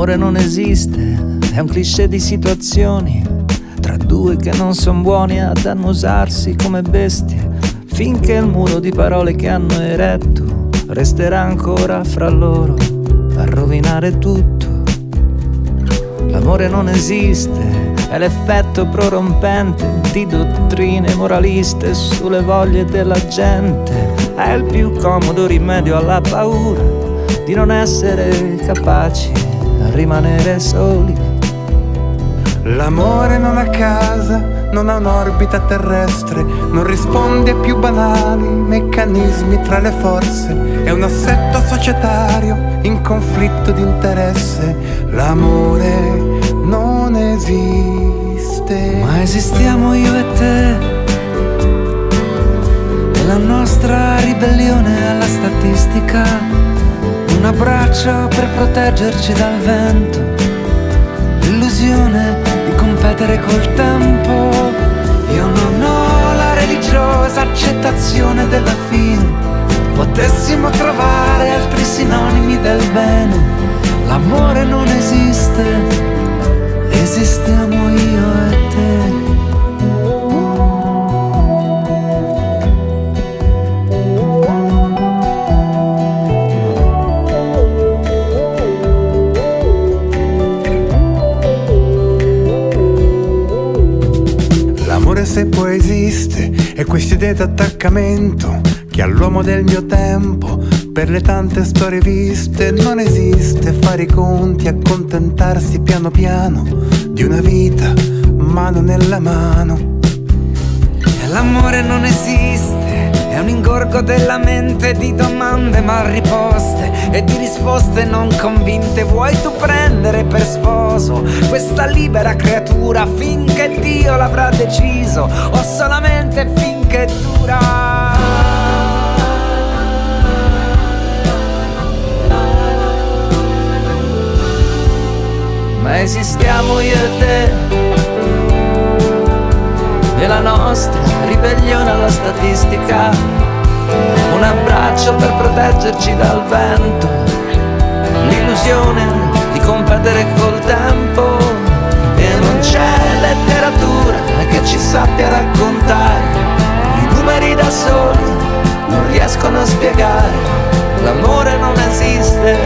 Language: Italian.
L'amore non esiste, è un cliché di situazioni tra due che non son buoni ad annusarsi come bestie, finché il muro di parole che hanno eretto resterà ancora fra loro a rovinare tutto. L'amore non esiste, è l'effetto prorompente di dottrine moraliste sulle voglie della gente. È il più comodo rimedio alla paura di non essere capaci a rimanere soli. L'amore non ha casa, non ha un'orbita terrestre, non risponde ai più banali meccanismi tra le forze. È un assetto societario in conflitto di interesse. L'amore non esiste. Ma esistiamo io e te, e la nostra ribellione alla statistica, un abbraccio per proteggerci dal vento, l'illusione di competere col tempo. Io non ho la religiosa accettazione della fine, potessimo trovare altri sinonimi del bene. L'amore non esiste, esistiamo io e te. L'amore, se poi esiste, è quest'idea d'attaccamento che all'uomo del mio tempo, per le tante storie viste, non esiste. Fare i conti, accontentarsi piano piano di una vita, mano nella mano. E l'amore non esiste, è un ingorgo della mente di domande mal riposte e di risposte non convinte. Vuoi tu prendere per sposo questa libera creatura finché Dio l'avrà deciso, o solamente finché dura? Ma esistiamo io e te, e la nostra ribellione alla statistica, un abbraccio per proteggerci dal vento, l'illusione di competere col tempo. E non c'è letteratura che ci sappia raccontare, i numeri da soli non riescono a spiegare. L'amore non esiste,